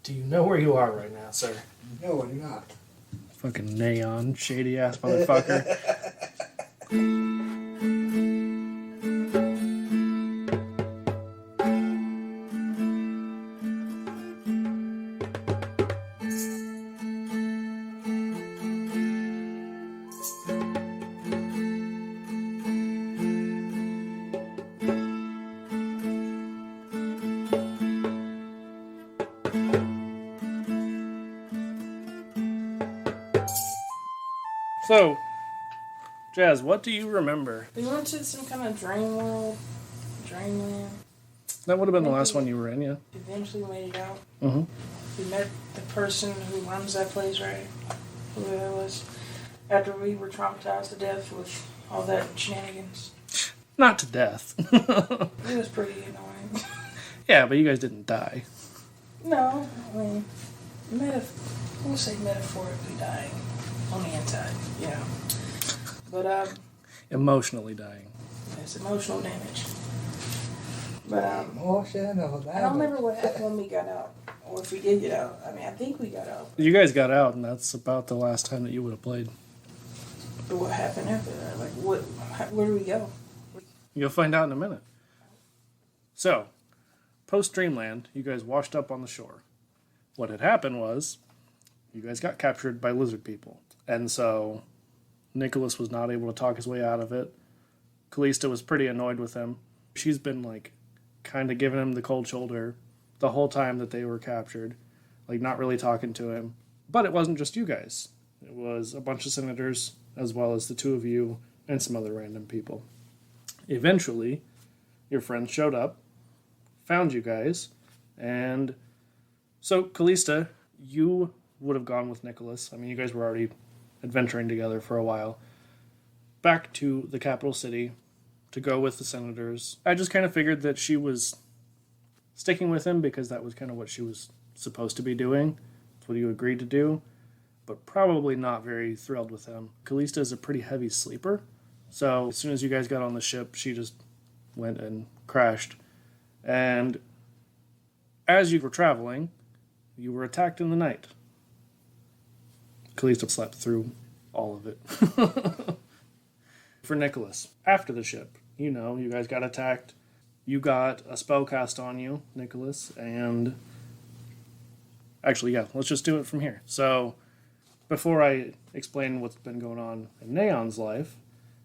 Do you know where you are right now, sir? No, I do not. Fucking neon, shady ass motherfucker. So, Jazz, what do you remember? We went to some kind of dream world, dreamland. That would have been the last one you were in, yeah. Eventually made it out. Mm-hmm. We met the person who runs that place, right? Who that was. After we were traumatized to death with all that shenanigans. Not to death. It was pretty annoying. Yeah, but you guys didn't die. No, I mean, we'll say metaphorically dying on the inside, you know. But, Emotionally dying. it's emotional damage. But, Emotional damage. I don't remember what happened when we got out. Or if we did get out. I mean, I think we got out. You guys got out, and that's about the last time that you would have played. But what happened after that? Like, where do we go? You'll find out in a minute. So, post-Dreamland, you guys washed up on the shore. What had happened was, you guys got captured by lizard people. And so, Nikolas was not able to talk his way out of it. Callista was pretty annoyed with him. She's been, like, kind of giving him the cold shoulder the whole time that they were captured. Like, not really talking to him. But it wasn't just you guys. It was a bunch of senators, as well as the two of you, and some other random people. Eventually, your friends showed up, found you guys, and so, Callista, you would have gone with Nikolas. I mean, you guys were already adventuring together for a while. Back to the capital city to go with the senators. I just kind of figured that she was sticking with him because that was kind of what she was supposed to be doing. That's what you agreed to do, but probably not very thrilled with him. Callista is a pretty heavy sleeper, so as soon as you guys got on the ship, she just went and crashed. And as you were traveling, you were attacked in the night. Callista slept through all of it. For Nikolas, after the ship, you know, you guys got attacked. You got a spell cast on you, Nikolas, and actually, yeah, let's just do it from here. So, before I explain what's been going on in Neon's life,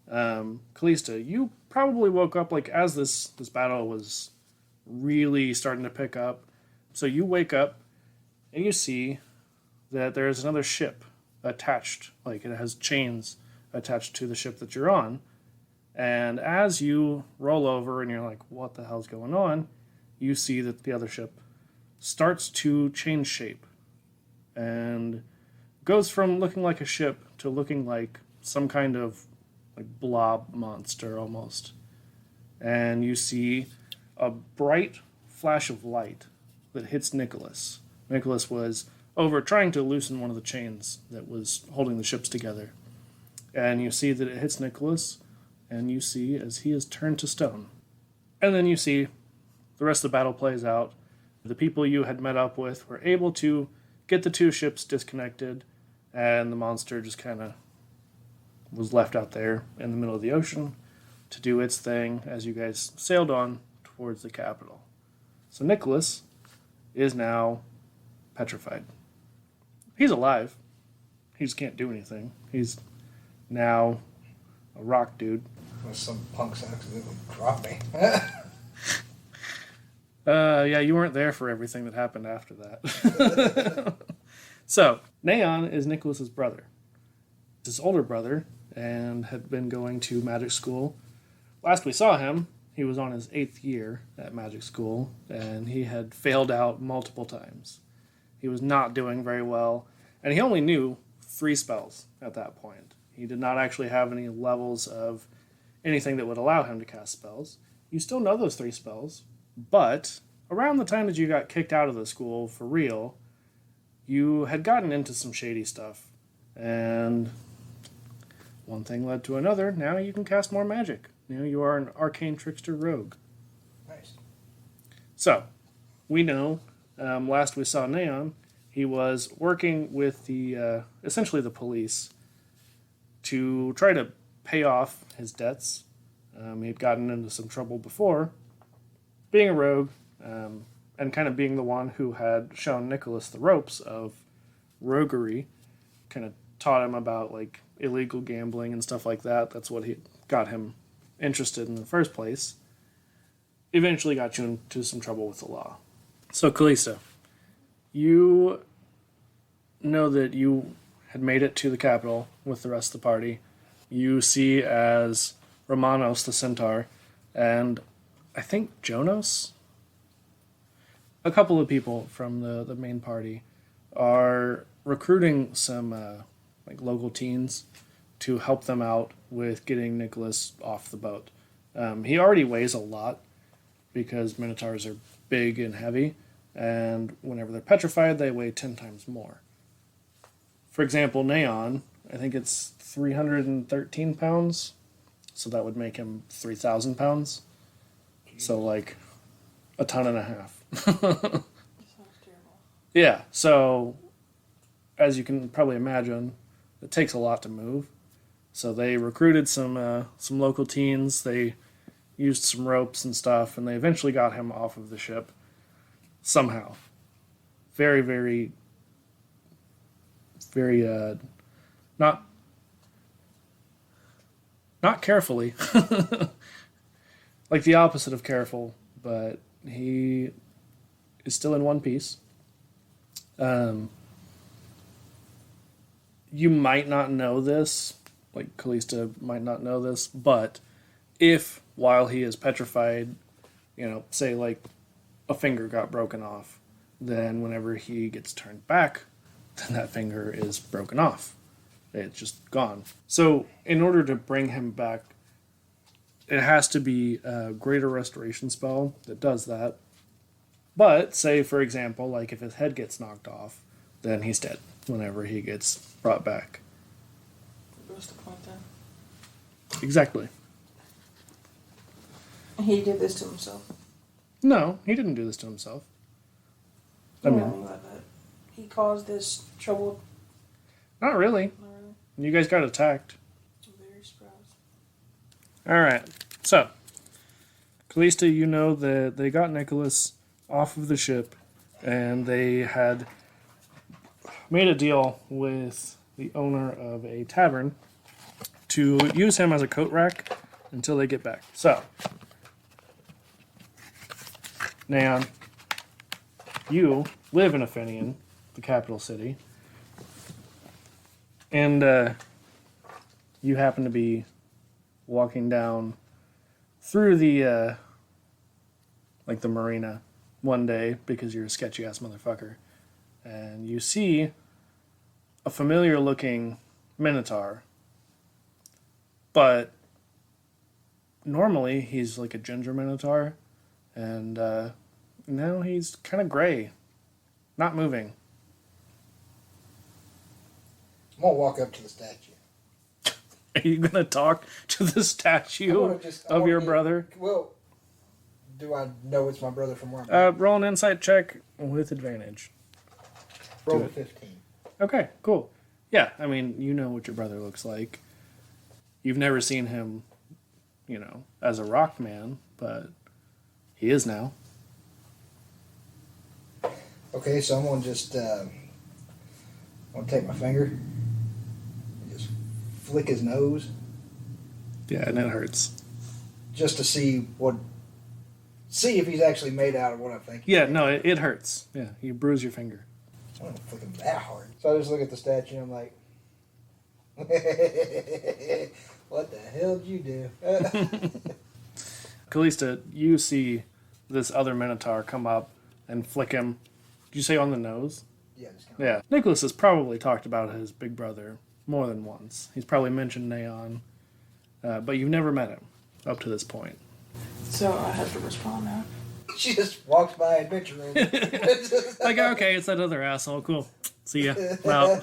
Callista, you probably woke up like as this battle was really starting to pick up. So you wake up and you see that there is another ship attached, like it has chains attached to the ship that you're on. And as you roll over and you're like, what the hell's going on? You see that the other ship starts to change shape and goes from looking like a ship to looking like some kind of like blob monster almost. And you see a bright flash of light that hits Nikolas. Nikolas was over trying to loosen one of the chains that was holding the ships together. And you see that it hits Nikolas, and you see as he is turned to stone. And then you see the rest of the battle plays out. The people you had met up with were able to get the two ships disconnected, and the monster just kind of was left out there in the middle of the ocean to do its thing as you guys sailed on towards the capital. So Nikolas is now petrified. He's alive. He just can't do anything. He's now a rock dude. Some punks accidentally dropped me. Yeah, you weren't there for everything that happened after that. So, Neon is Nikolas's brother. His older brother, and had been going to magic school. Last we saw him, he was on his 8th year at magic school, and he had failed out multiple times. He was not doing very well, and he only knew 3 spells at that point. He did not actually have any levels of anything that would allow him to cast spells. You still know those 3 spells, but around the time that you got kicked out of the school for real, you had gotten into some shady stuff, and one thing led to another. Now you can cast more magic. You know, you are an arcane trickster rogue. Nice. So, we know last we saw Neon, he was working with the essentially the police to try to pay off his debts. He'd gotten into some trouble before, being a rogue, and kind of being the one who had shown Nikolas the ropes of roguery, kind of taught him about like illegal gambling and stuff like that. That's what he got him interested in the first place. Eventually got you into some trouble with the law. So Callista, you know that you had made it to the capital with the rest of the party. You see as Romanos the centaur, and I think Jonas, a couple of people from the main party, are recruiting some like local teens to help them out with getting Nikolas off the boat. He already weighs a lot because Minotaurs are big and heavy, and whenever they're petrified, they weigh 10 times more. For example, Neon, I think it's 313 pounds, so that would make him 3,000 pounds. So, like, a ton and a half. Sounds terrible. Yeah, so, as you can probably imagine, it takes a lot to move. So they recruited some local teens, they used some ropes and stuff, and they eventually got him off of the ship. Somehow. Very, very, very, not carefully. Like the opposite of careful, but he is still in one piece. You might not know this, like Callista might not know this, but if while he is petrified, say like a finger got broken off, then whenever he gets turned back, then that finger is broken off. It's just gone. So in order to bring him back, it has to be a greater restoration spell that does that. But say, for example, like if his head gets knocked off, then he's dead whenever he gets brought back. What's the point then? Exactly. He did this to himself. No, he didn't do this to himself. I mean, he caused this trouble. not really. Not really. You guys got attacked. I'm very surprised. Alright, so Callista, you know that they got Nikolas off of the ship, and they had made a deal with the owner of a tavern to use him as a coat rack until they get back. So, Neon, you live in Athenian, the capital city, and you happen to be walking down through the the marina one day because you're a sketchy ass motherfucker, and you see a familiar looking Minotaur, but normally he's like a ginger Minotaur, and now he's kind of gray, not moving. I'm gonna walk up to the statue. Are you gonna talk to the statue of your brother? Well, do I know it's my brother from where I'm Roll an insight check with advantage. Roll 15. Okay, cool. Yeah, I mean, you know what your brother looks like. You've never seen him, as a rock man, but he is now. Okay, so I'm gonna just I'm gonna take my finger and just flick his nose. Yeah, and it hurts. Just to see if he's actually made out of what I think. Yeah, no, it hurts. Yeah, you bruise your finger. I don't flick him that hard. So I just look at the statue and I'm like, what the hell did you do? Callista, you see this other Minotaur come up and flick him. Did you say on the nose? Yeah, just kind Yeah. Nikolas has probably talked about his big brother more than once. He's probably mentioned Neon, but you've never met him up to this point. So I have to respond now. She just walks by adventuring. Like, okay, it's that other asshole. Cool. See ya. Well,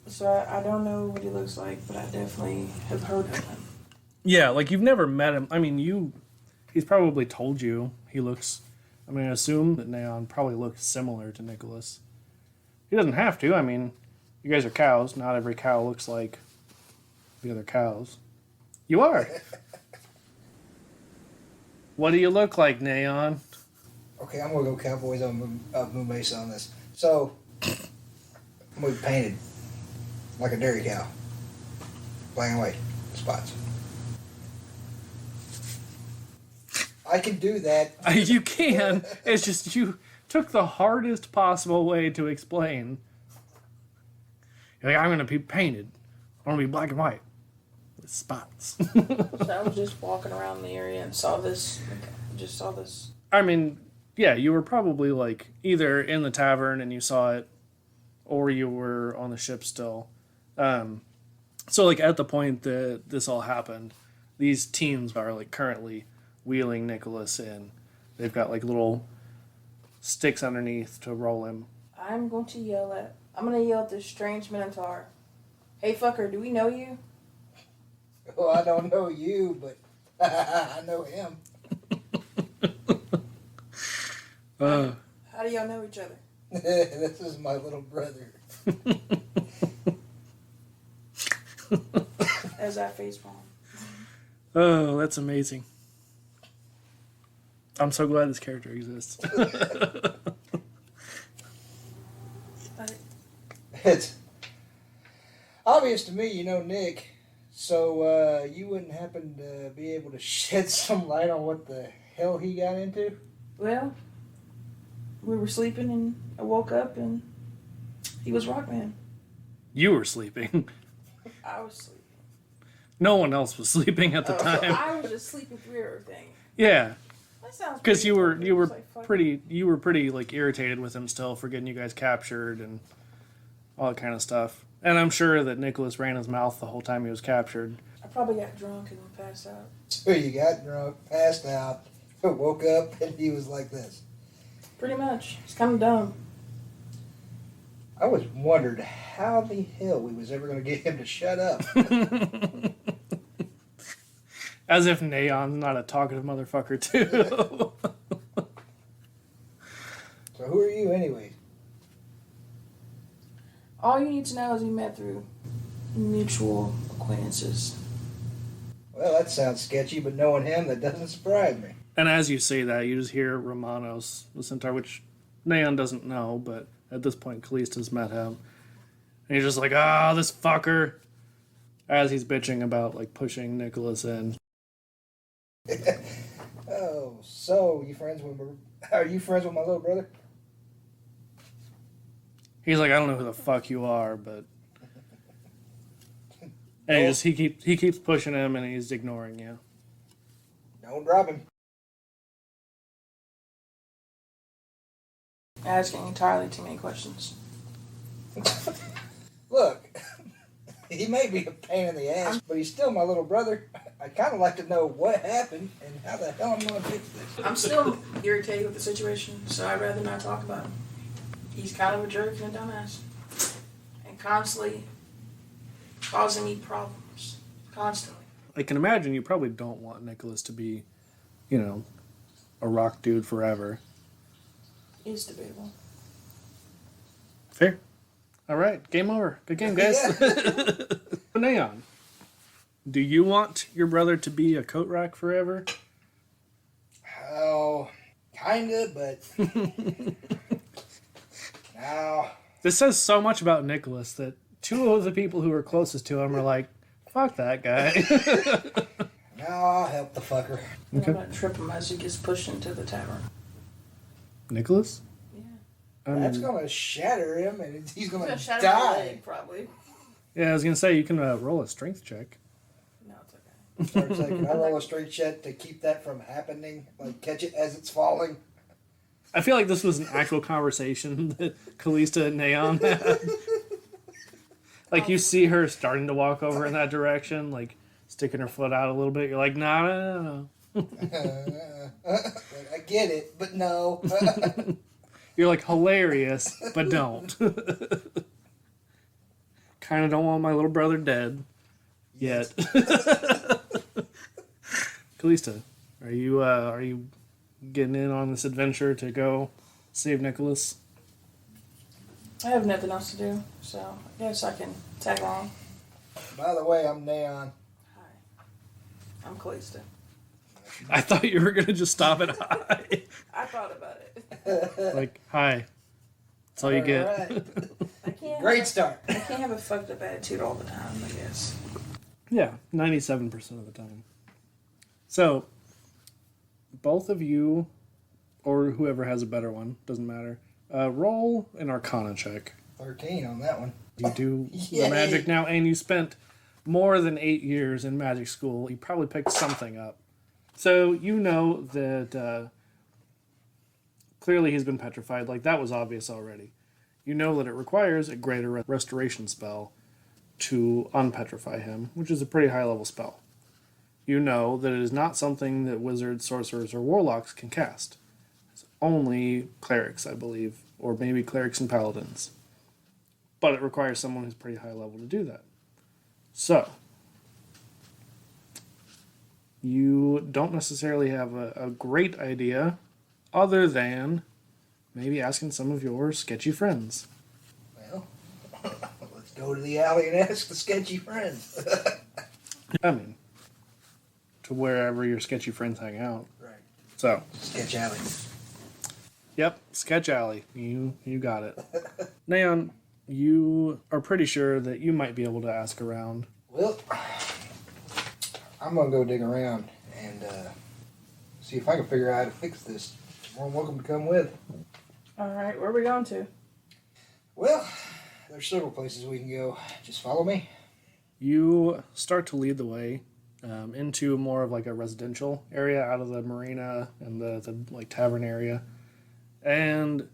So I don't know what he looks like, but I definitely have heard of him. yeah, like you've never met him. I mean, he's probably told you he looks I mean, I assume that Neon probably looks similar to Nikolas. He doesn't have to. I mean, you guys are cows. Not every cow looks like the other cows. You are. What do you look like, Neon? Okay, I'm gonna go Cowboys of Moon Mesa on this. So, I'm gonna be painted like a dairy cow. Black and white spots. I can do that. You can. It's just you took the hardest possible way to explain. You're like, I'm going to be painted. I want to be black and white with spots. So I was just walking around the area and saw this. Just saw this. I mean, yeah, you were probably like either in the tavern and you saw it, or you were on the ship still. So like at the point that this all happened, these teams are like currently wheeling Nikolas in. They've got like little sticks underneath to roll him. I'm going to yell at this strange Minotaur. Hey fucker, do we know you? Well, I don't know you, but I know him. How do y'all know each other? This is my little brother. As I facepalm. Oh, that's amazing. I'm so glad this character exists. It's obvious to me, you know Nick, so you wouldn't happen to be able to shed some light on what the hell he got into? Well, we were sleeping and I woke up and he was Rockman. You were sleeping. I was sleeping. No one else was sleeping at the time. I was just sleeping through everything. Yeah. That sounds Because you were like, pretty like irritated with him still for getting you guys captured and all that kind of stuff. And I'm sure that Nikolas ran his mouth the whole time he was captured. I probably got drunk and passed out. So you got drunk, passed out, woke up, and he was like this. Pretty much. It's kind of dumb. I was wondered how the hell we was ever going to get him to shut up. As if Neon's not a talkative motherfucker too. So who are you anyway? All you need to know is we met through mutual acquaintances. Well, that sounds sketchy, but knowing him, that doesn't surprise me. And as you say that, you just hear Romanos, the centaur, which Neon doesn't know, but at this point, Callista's met him. And he's just like, this fucker. As he's bitching about, like, pushing Nikolas in. Oh, so are you friends with my little brother? He's like, I don't know who the fuck you are, but... And he keeps pushing him, and he's ignoring you. Don't drop him. Asking entirely too many questions. Look, he may be a pain in the ass, but he's still my little brother. I'd kind of like to know what happened and how the hell I'm going to fix this. I'm still irritated with the situation, so I'd rather not talk about him. He's kind of a jerk and a dumbass. And constantly causing me problems. Constantly. I can imagine you probably don't want Nikolas to be, a rock dude forever. It's debatable. Fair. All right, game over. Good game, guys. Neon, do you want your brother to be a coat rack forever? Oh, kinda, but no. This says so much about Nikolas that two of the people who are closest to him are like, fuck that guy. No, I'll help the fucker. I'm going to trip him as he gets pushed into the tavern. Nicholas? Yeah. That's going to shatter him, and he's going to shatter die. my leg, probably. Yeah, I was going to say, you can roll a strength check. No, it's okay. Starts like, can I roll a straight check to keep that from happening? Like, catch it as it's falling? I feel like this was an actual conversation that Callista and Neon had. Like, you see her starting to walk over in that direction, like, sticking her foot out a little bit. You're like, no. I get it, but no. You're like, hilarious, but don't. Kind of don't want my little brother dead. Yet. Callista, are you getting in on this adventure to go save Nikolas? I have nothing else to do, so I guess I can tag along. By the way, I'm Neon. Hi. I'm Callista. I thought you were going to just stop at hi. I thought about it. Like, hi. That's all you get. Right. I can't Great start. I can't have a fucked up attitude all the time, I guess. Yeah, 97% of the time. So, both of you, or whoever has a better one, doesn't matter, roll an Arcana check. 13 on that one. You do the Yay. magic now, and you spent more than 8 years in magic school. You probably picked something up. So you know that clearly he's been petrified. Like, that was obvious already. You know that it requires a greater restoration spell to unpetrify him, which is a pretty high-level spell. You know that it is not something that wizards, sorcerers, or warlocks can cast. It's only clerics, I believe, or maybe clerics and paladins. But it requires someone who's pretty high level to do that. So, you don't necessarily have a great idea other than maybe asking some of your sketchy friends. Well, let's go to the alley and ask the sketchy friends. I mean, to wherever your sketchy friends hang out. Right. So, Sketch alley. yep, Sketch Alley. You got it. Neon, you are pretty sure that you might be able to ask around. Well, I'm going to go dig around and see if I can figure out how to fix this. You're more than welcome to come with. Alright, where are we going to? Well, there's several places we can go. Just follow me. You start to lead the way into more of like a residential area out of the marina and the like tavern area. And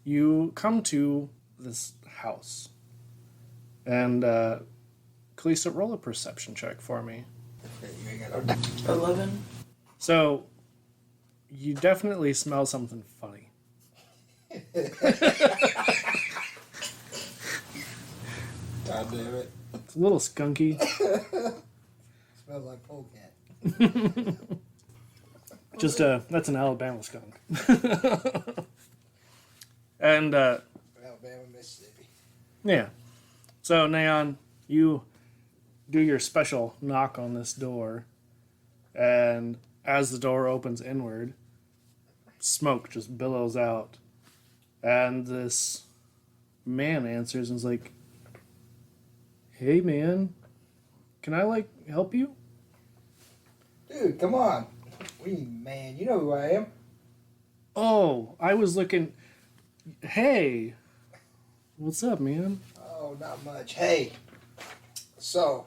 you come to this house. And Callista, roll a perception check for me. You ain't got no 11. So, you definitely smell something funny. God damn it. It's a little skunky. Smells like polecat. Just that's an Alabama skunk. And Alabama, Mississippi. yeah. So Neon, you do your special knock on this door, and as the door opens inward, smoke just billows out, and this man answers and is like, "Hey man, can I like help you?" Dude, come on. What do you mean, man? You know who I am. Oh, I was looking. Hey, what's up, man? Oh, not much. Hey. So,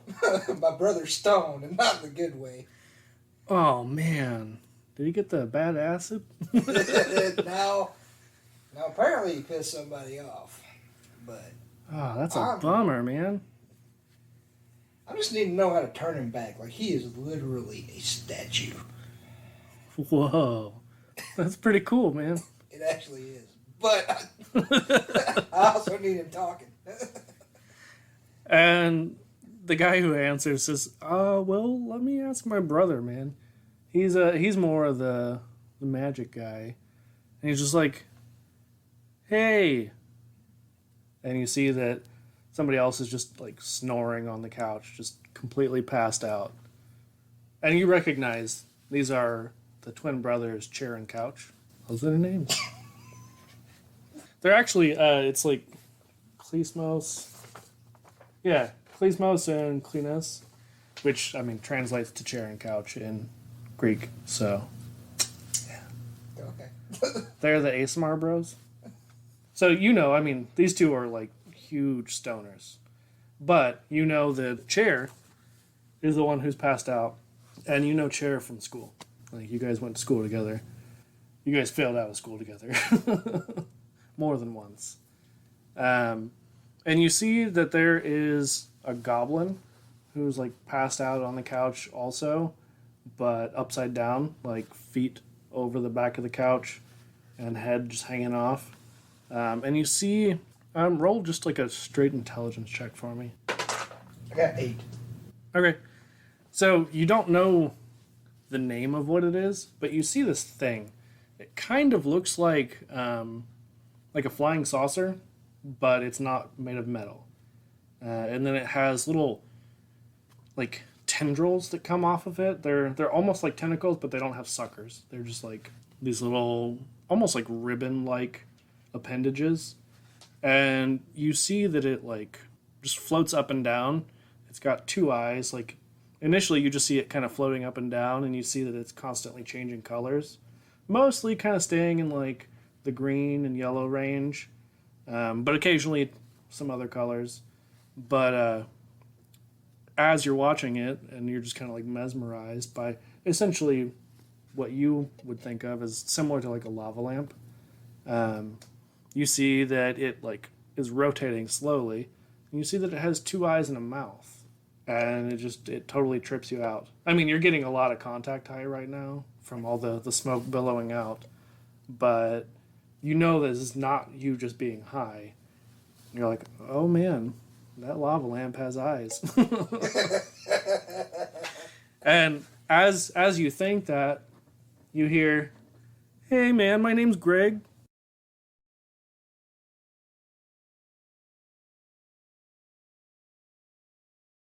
my brother's stoned, and not in the good way. Oh man, did he get the bad acid? now, apparently he pissed somebody off. But Oh, that's a bummer, man. I just need to know how to turn him back. Like, he is literally a statue. Whoa, that's pretty cool, man. It actually is. But I also need him talking. And the guy who answers says, well, let me ask my brother, man. He's more of the magic guy. And he's just like, hey. And you see that somebody else is just like snoring on the couch, just completely passed out. And you recognize these are the twin brothers, Chair and Couch. Those are their names. They're actually, it's like Klismos. Yeah, Klismos and Klinos, which, I mean, translates to chair and couch in Greek, so. Yeah. Okay. They're the ASMR bros. So, you know, I mean, these two are like huge stoners. But you know the Chair is the one who's passed out, and you know Chair from school. Like, you guys went to school together. You guys failed out of school together. More than once. And you see that there is a goblin who's like passed out on the couch also, but upside down, like feet over the back of the couch and head just hanging off. And you see, roll just like a straight intelligence check for me. I got 8. Okay. So you don't know the name of what it is, but you see this thing. It kind of looks like a flying saucer, but it's not made of metal. And then it has little like tendrils that come off of it. They're almost like tentacles, but they don't have suckers. They're just like these little, almost like ribbon-like appendages. And you see that it like just floats up and down. It's got two eyes. Like initially you just see it kind of floating up and down, and you see that it's constantly changing colors. Mostly kind of staying in like the green and yellow range, but occasionally some other colors. But as you're watching it, and you're just kind of like mesmerized by essentially what you would think of as similar to like a lava lamp, you see that it like is rotating slowly, and you see that it has two eyes and a mouth, and it totally trips you out. I mean, you're getting a lot of contact high right now from all the smoke billowing out, but you know this is not you just being high. You're like, oh man, that lava lamp has eyes. And as you think that, you hear, hey man, my name's Greg.